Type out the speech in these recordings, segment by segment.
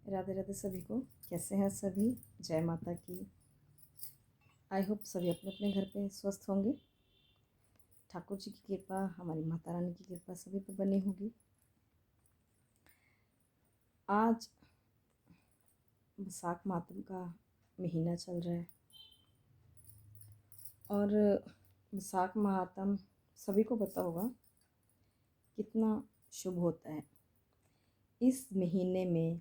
राधे राधे सभी को। कैसे हैं सभी? जय माता की। आई होप सभी अपने अपने घर पे स्वस्थ होंगे। ठाकुर जी की कृपा, हमारी माता रानी की कृपा सभी पे बनी होगी। आज वैशाख मातम का महीना चल रहा है और वैशाख महात्म सभी को पता होगा कितना शुभ होता है। इस महीने में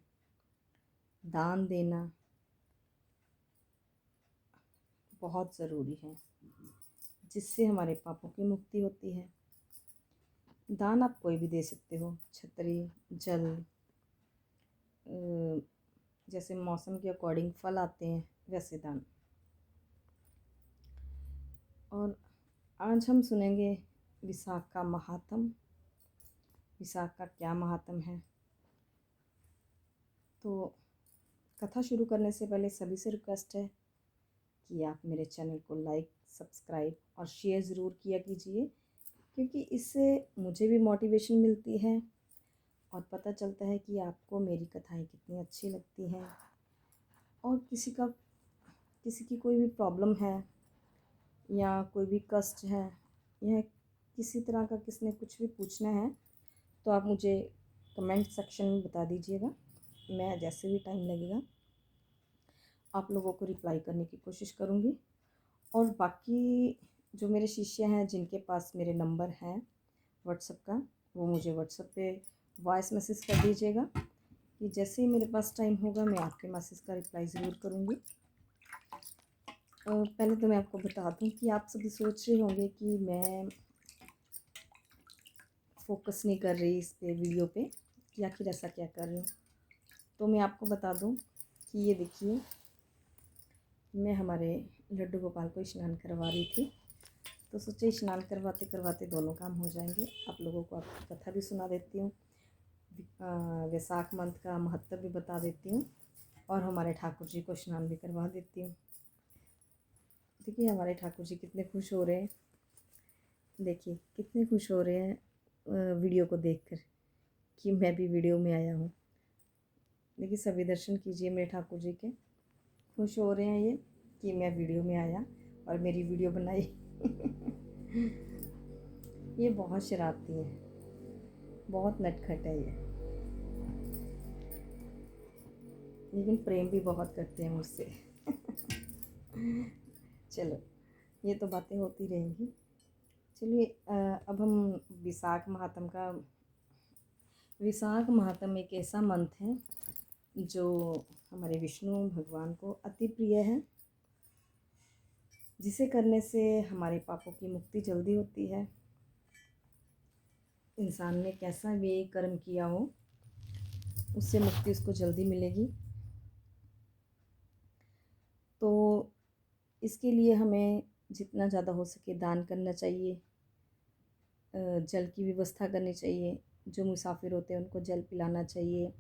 दान देना बहुत ज़रूरी है, जिससे हमारे पापों की मुक्ति होती है। दान आप कोई भी दे सकते हो, छतरी, जल, जैसे मौसम के अकॉर्डिंग फल आते हैं वैसे दान। और आज हम सुनेंगे विशाख का महात्म। विशाख का क्या महात्म है। तो कथा शुरू करने से पहले सभी से रिक्वेस्ट है कि आप मेरे चैनल को लाइक, सब्सक्राइब और शेयर ज़रूर किया कीजिए, क्योंकि इससे मुझे भी मोटिवेशन मिलती है और पता चलता है कि आपको मेरी कथाएं कितनी अच्छी लगती हैं। और किसी की कोई भी प्रॉब्लम है या कोई भी कष्ट है या किसी तरह का किसी ने कुछ भी पूछना है तो आप मुझे कमेंट सेक्शन में बता दीजिएगा। मैं जैसे भी टाइम लगेगा आप लोगों को रिप्लाई करने की कोशिश करूँगी। और बाकी जो मेरे शिष्य हैं जिनके पास मेरे नंबर हैं व्हाट्सएप का, वो मुझे व्हाट्सएप पे वॉइस मैसेज कर दीजिएगा कि जैसे ही मेरे पास टाइम होगा मैं आपके मैसेज का रिप्लाई ज़रूर करूँगी। पहले तो मैं आपको बता दूं कि आप सभी सोच रहे होंगे कि मैं फोकस नहीं कर रही इस पे वीडियो पे कि आखिर ऐसा क्या कर रही हूँ। तो मैं आपको बता दूं कि ये देखिए, मैं हमारे लड्डू गोपाल को स्नान करवा रही थी, तो सोचे स्नान करवाते करवाते दोनों काम हो जाएंगे। आप लोगों को आपकी कथा भी सुना देती हूँ, वैशाख मंथ का महत्व भी बता देती हूँ और हमारे ठाकुर जी को स्नान भी करवा देती हूँ। देखिए हमारे ठाकुर जी कितने खुश हो रहे हैं, देखिए कितने खुश हो रहे हैं वीडियो को देखकर कि मैं भी वीडियो में आया हूँ। देखिए सभी दर्शन कीजिए मेरे ठाकुर जी के। खुश हो रहे हैं ये कि मैं वीडियो में आया और मेरी वीडियो बनाई। ये बहुत शरारती है, बहुत नटखट है ये, लेकिन प्रेम भी बहुत करते हैं मुझसे। चलो ये तो बातें होती रहेंगी। चलिए अब हम विशाख महात्म एक ऐसा मंथ है जो हमारे विष्णु भगवान को अति प्रिय है, जिसे करने से हमारे पापों की मुक्ति जल्दी होती है। इंसान ने कैसा भी कर्म किया हो उससे मुक्ति उसको जल्दी मिलेगी। तो इसके लिए हमें जितना ज़्यादा हो सके दान करना चाहिए, जल की व्यवस्था करनी चाहिए। जो मुसाफिर होते हैं उनको जल पिलाना चाहिए,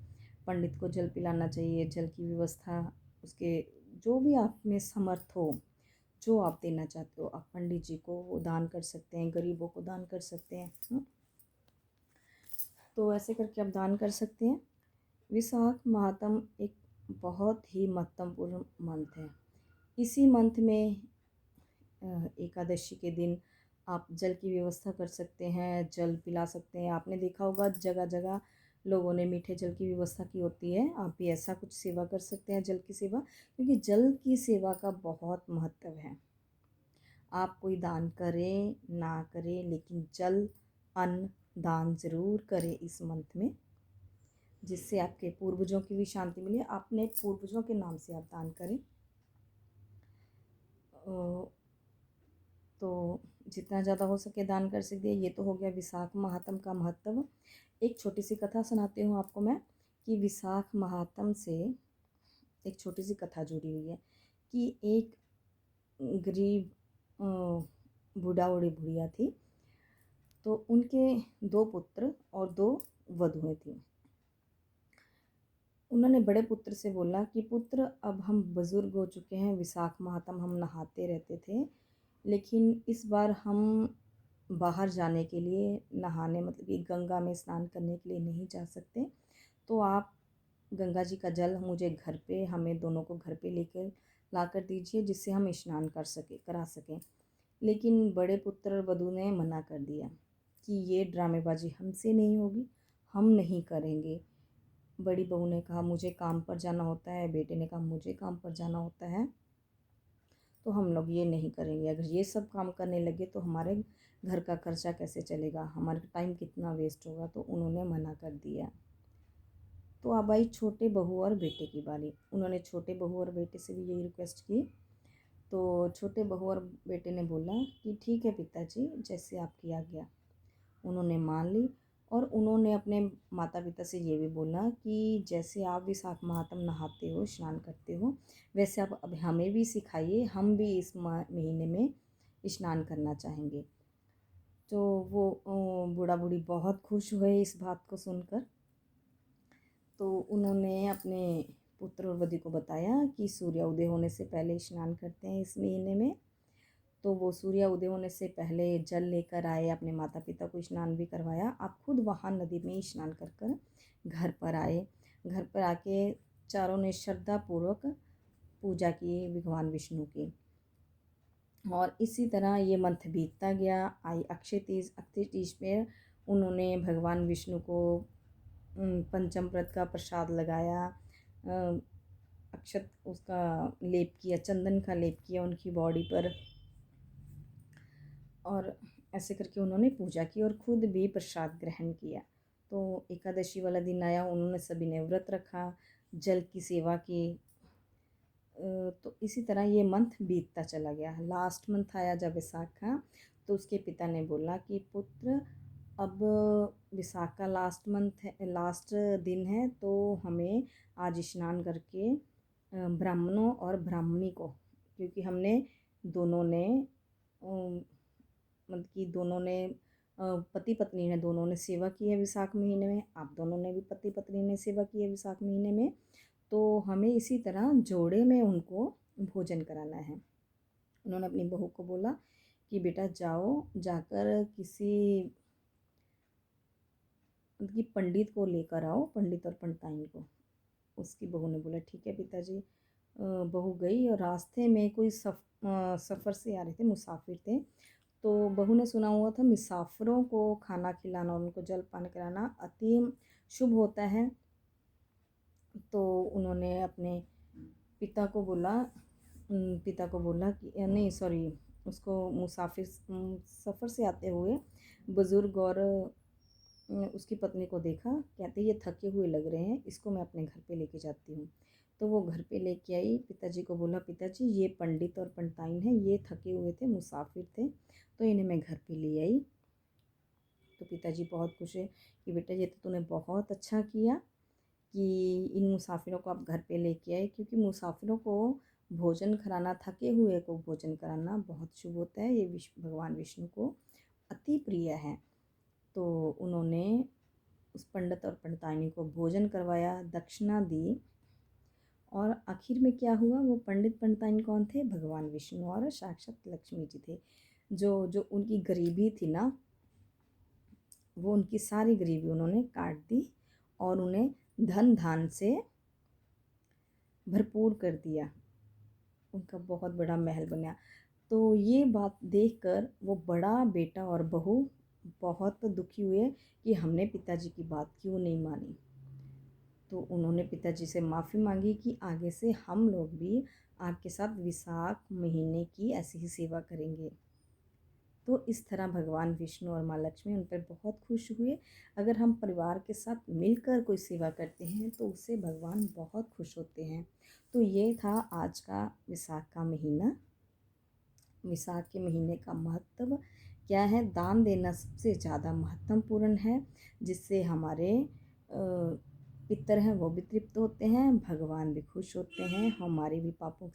पंडित को जल पिलाना चाहिए। जल की व्यवस्था उसके जो भी आप में समर्थ हो, जो आप देना चाहते हो, आप पंडित जी को दान कर सकते हैं, गरीबों को दान कर सकते हैं। तो ऐसे करके आप दान कर सकते हैं। विशाख महात्म एक बहुत ही महत्वपूर्ण मंथ है। इसी मंथ में एकादशी के दिन आप जल की व्यवस्था कर सकते हैं, जल पिला सकते हैं। आपने देखा होगा जगह जगह लोगों ने मीठे जल की व्यवस्था की होती है। आप भी ऐसा कुछ सेवा कर सकते हैं, जल की सेवा, क्योंकि जल की सेवा का बहुत महत्व है। आप कोई दान करें ना करें, लेकिन जल, अन्न दान ज़रूर करें इस मंथ में, जिससे आपके पूर्वजों की भी शांति मिले। अपने पूर्वजों के नाम से आप दान करें। तो जितना ज़्यादा हो सके दान कर सकते हैं। ये तो हो गया विशाख महात्म का महत्व। एक छोटी सी कथा सुनाती हूँ आपको मैं कि विशाख महात्म से एक छोटी सी कथा जुड़ी हुई है कि एक गरीब बूढ़ा बूढ़ी बुढ़िया थी, तो उनके 2 पुत्र और 2 वधुएं थीं। उन्होंने बड़े पुत्र से बोला कि पुत्र, अब हम बुज़ुर्ग हो चुके हैं, विशाख महात्म हम नहाते रहते थे, लेकिन इस बार हम बाहर जाने के लिए नहाने, मतलब कि गंगा में स्नान करने के लिए नहीं जा सकते, तो आप गंगा जी का जल मुझे घर पे, हमें दोनों को घर पे लेकर ला कर दीजिए, जिससे हम स्नान करा सकें। लेकिन बड़े पुत्र वधू ने मना कर दिया कि ये ड्रामेबाजी हमसे नहीं होगी, हम नहीं करेंगे। बड़ी बहू ने कहा मुझे काम पर जाना होता है, बेटे ने कहा मुझे काम पर जाना होता है, तो हम लोग ये नहीं करेंगे। अगर ये सब काम करने लगे तो हमारे घर का खर्चा कैसे चलेगा, हमारा टाइम कितना वेस्ट होगा। तो उन्होंने मना कर दिया। तो अब आई छोटे बहू और बेटे की बारी। उन्होंने छोटे बहू और बेटे से भी यही रिक्वेस्ट की। तो छोटे बहू और बेटे ने बोला कि ठीक है पिताजी, जैसे आपकी आज्ञा। उन्होंने मान ली और उन्होंने अपने माता पिता से ये भी बोला कि जैसे आप विशाख माह नहाते हो, स्नान करते हो, वैसे आप अब हमें भी सिखाइए, हम भी इस महीने में स्नान करना चाहेंगे। तो वो बूढ़ा बूढ़ी बहुत खुश हुए इस बात को सुनकर। तो उन्होंने अपने पुत्र और वधू को बताया कि सूर्य उदय होने से पहले स्नान करते हैं इस महीने में। तो वो सूर्य उदय होने से पहले जल लेकर आए, अपने माता पिता को स्नान भी करवाया। आप खुद वहाँ नदी में स्नान कर कर घर पर आए। घर पर आके चारों ने श्रद्धापूर्वक पूजा की भगवान विष्णु की। और इसी तरह ये मंथ बीतता गया। आई अक्षय तीज पे उन्होंने भगवान विष्णु को पंचम व्रत का प्रसाद लगाया, अक्षत उसका लेप किया, चंदन का लेप किया उनकी बॉडी पर, और ऐसे करके उन्होंने पूजा की और खुद भी प्रसाद ग्रहण किया। तो एकादशी वाला दिन आया, उन्होंने सभी ने व्रत रखा, जल की सेवा की। तो इसी तरह ये मंथ बीतता चला गया। लास्ट मंथ आया जब विशाख का, तो उसके पिता ने बोला कि पुत्र, अब विशाख का लास्ट मंथ है, लास्ट दिन है, तो हमें आज स्नान करके ब्राह्मणों और ब्राह्मणी को, क्योंकि हमने दोनों ने मतलब कि दोनों ने पति पत्नी ने दोनों ने सेवा की है विशाख महीने में, आप दोनों ने भी पति पत्नी ने सेवा की है विशाख महीने में, तो हमें इसी तरह जोड़े में उनको भोजन कराना है। उन्होंने अपनी बहू को बोला कि बेटा जाओ, जाकर किसी मतलब कि पंडित को लेकर आओ, पंडित और पंडिताइन को। उसकी बहू ने बोला ठीक है पिताजी। बहू गई और रास्ते में कोई सफ़र से आ रहे थे, मुसाफिर थे। तो बहू ने सुना हुआ था मुसाफिरों को खाना खिलाना और उनको जलपान कराना अति शुभ होता है। तो उन्होंने अपने पिता को बोला कि नहीं सॉरी, उसको मुसाफिर सफ़र से आते हुए बुज़ुर्ग और उसकी पत्नी को देखा, कहते ये थके हुए लग रहे हैं, इसको मैं अपने घर पे लेके जाती हूँ। तो वो घर पे लेके आई, पिताजी को बोला पिताजी ये पंडित और पंडिताइन हैं, ये थके हुए थे, मुसाफिर थे, तो इन्हें मैं घर पे ले आई। तो पिताजी बहुत खुश है कि बेटा ये तो तूने बहुत अच्छा किया कि इन मुसाफिरों को आप घर पे लेके आए, क्योंकि मुसाफिरों को भोजन कराना, थके हुए को भोजन कराना बहुत शुभ होता है। ये भगवान विष्णु को अति प्रिय है। तो उन्होंने उस पंडित और पंडिताइनी को भोजन करवाया, दक्षिणा दी, और आखिर में क्या हुआ, वो पंडित पंडिताइन कौन थे, भगवान विष्णु और साक्षात लक्ष्मी जी थे। जो जो उनकी गरीबी थी ना, वो उनकी सारी गरीबी उन्होंने काट दी और उन्हें धन धान से भरपूर कर दिया। उनका बहुत बड़ा महल बना। तो ये बात देखकर वो बड़ा बेटा और बहू बहुत दुखी हुए कि हमने पिताजी की बात क्यों नहीं मानी। तो उन्होंने पिताजी से माफ़ी मांगी कि आगे से हम लोग भी आपके साथ विशाख महीने की ऐसी ही सेवा करेंगे। तो इस तरह भगवान विष्णु और माँ लक्ष्मी उन पर बहुत खुश हुए। अगर हम परिवार के साथ मिलकर कोई सेवा करते हैं तो उससे भगवान बहुत खुश होते हैं। तो ये था आज का विशाख का महीना। विशाख के महीने का महत्व क्या है, दान देना सबसे ज़्यादा महत्वपूर्ण है, जिससे हमारे पितर हैं वो भी तृप्त होते हैं, भगवान भी खुश होते हैं, हमारे भी पापों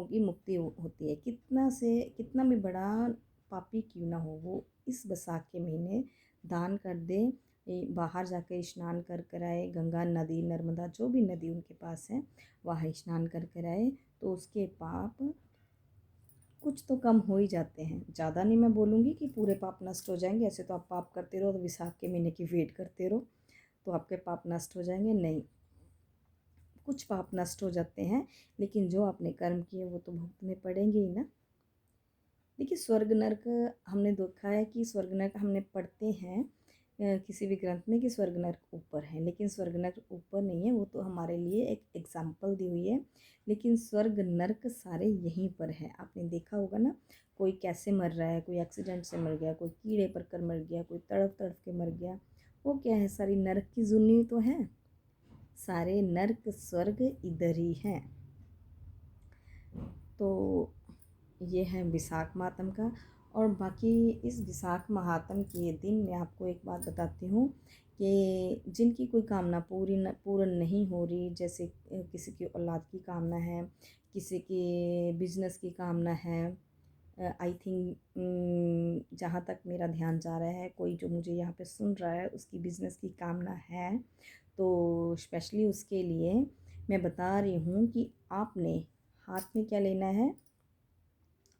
की मुक्ति होती है। कितना भी बड़ा पापी क्यों ना हो, वो इस वैशाख के महीने दान कर दे, बाहर जाकर स्नान कर कर आए, गंगा नदी नर्मदा जो भी नदी उनके पास है वहाँ स्नान कर कर आए, तो उसके पाप कुछ तो कम हो ही जाते हैं। ज़्यादा नहीं मैं बोलूँगी कि पूरे पाप नष्ट हो जाएंगे, ऐसे तो आप पाप करते रहो तो विशाख के महीने की वेट करते रहो तो आपके पाप नष्ट हो जाएंगे, नहीं। कुछ पाप नष्ट हो जाते हैं, लेकिन जो आपने कर्म किए वो तो भुगतने पड़ेंगे ही ना। देखिए स्वर्ग नर्क हमने देखा है कि स्वर्ग नर्क हमने पढ़ते हैं किसी भी ग्रंथ में कि स्वर्ग नर्क ऊपर है, लेकिन स्वर्ग नर्क ऊपर नहीं है, वो तो हमारे लिए एक एग्जाम्पल दी हुई है। लेकिन स्वर्ग नर्क सारे यहीं पर है। आपने देखा होगा ना, कोई कैसे मर रहा है, कोई एक्सीडेंट से मर गया, कोई कीड़े पड़कर मर गया, कोई तड़प तड़प के मर गया। वो क्या है, सारी नर्क की जुनी तो है। सारे नर्क स्वर्ग इधर ही हैं। तो ये है विशाख मातम का। और बाकी इस विशाख महात्म के दिन मैं आपको एक बात बताती हूँ कि जिनकी कोई कामना पूर्ण नहीं हो रही, जैसे किसी की औलाद की कामना है, किसी की बिजनेस की कामना है, आई थिंक जहाँ तक मेरा ध्यान जा रहा है, कोई जो मुझे यहाँ पे सुन रहा है उसकी बिजनेस की कामना है, तो स्पेशली उसके लिए मैं बता रही हूँ कि आपने हाथ में क्या लेना है,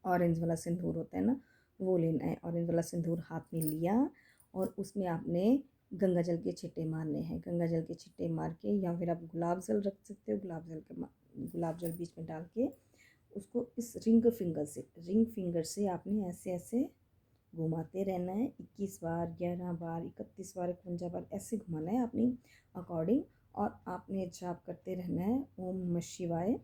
ऑरेंज वाला सिंदूर होता है ना, वो लेना है। ऑरेंज वाला सिंदूर हाथ में लिया और उसमें आपने गंगा जल के छिट्टे मारने हैं। गंगा जल के छिट्टे मार के, या फिर आप गुलाब जल रख सकते हो, गुलाब जल बीच में डाल के उसको इस रिंग फिंगर से आपने ऐसे ऐसे घुमाते रहना है। 21 बार, 11 बार, 31 बार, 51 बार ऐसे घुमाना है अपनी अकॉर्डिंग। और आपने जाप करते रहना है ओम नमः शिवाय।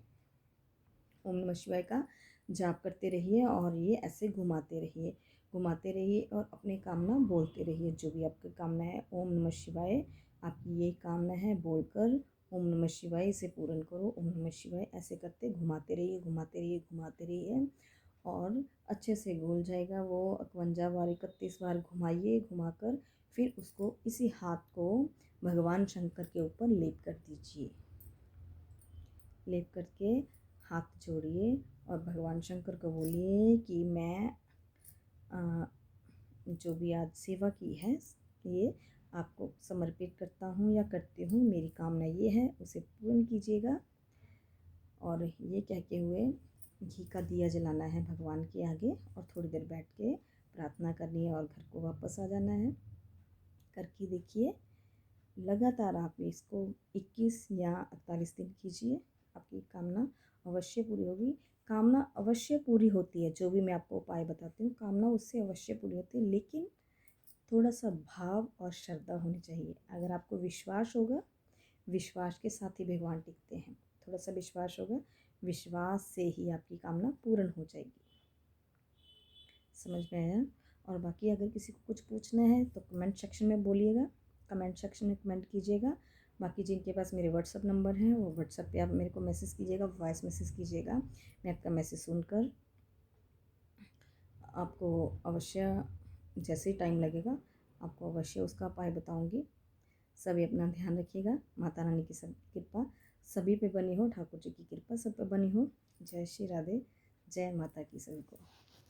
ओम नमः शिवाय का जाप करते रहिए और ये ऐसे घुमाते रहिए और अपनी कामना बोलते रहिए। जो भी आपकी कामना है, ओम नमः शिवाय, आपकी ये कामना है बोलकर ओम नमः शिवाय इसे पूर्ण करो। ओम नमः शिवाय ऐसे करते घुमाते रहिए और अच्छे से घुल जाएगा वो। 51 बार, 31 बार घुमाइए। घुमाकर फिर उसको इसी हाथ को भगवान शंकर के ऊपर लेप कर दीजिए। लेप करके हाथ जोड़िए और भगवान शंकर को बोलिए कि मैं जो भी आज सेवा की है ये आपको समर्पित करता हूँ या करती हूँ। मेरी कामना ये है, उसे पूर्ण कीजिएगा। और ये कहते हुए घी का दिया जलाना है भगवान के आगे और थोड़ी देर बैठ के प्रार्थना करनी है और घर को वापस आ जाना है। करके देखिए, लगातार आप इसको 21 या 48 दिन कीजिए, आपकी कामना अवश्य पूरी होगी। कामना अवश्य पूरी होती है, जो भी मैं आपको उपाय बताती हूँ कामना उससे अवश्य पूरी होती है, लेकिन थोड़ा सा भाव और श्रद्धा होनी चाहिए। अगर आपको विश्वास होगा, विश्वास के साथ ही भगवान टिकते हैं। थोड़ा सा विश्वास होगा, विश्वास से ही आपकी कामना पूर्ण हो जाएगी। समझ में आया? और बाकी अगर किसी को कुछ पूछना है तो कमेंट सेक्शन में बोलिएगा, कमेंट सेक्शन में कमेंट कीजिएगा। बाकी जिनके पास मेरे व्हाट्सअप नंबर है वो व्हाट्सअप पे आप मेरे को मैसेज कीजिएगा, वॉइस मैसेज कीजिएगा। मैं आपका मैसेज सुनकर आपको अवश्य, जैसे ही टाइम लगेगा आपको अवश्य उसका उपाय बताऊंगी। सभी अपना ध्यान रखिएगा। माता रानी की सब कृपा सभी पे बनी हो, ठाकुर जी की कृपा सब पे बनी हो। जय श्री राधे, जय माता की सभी को।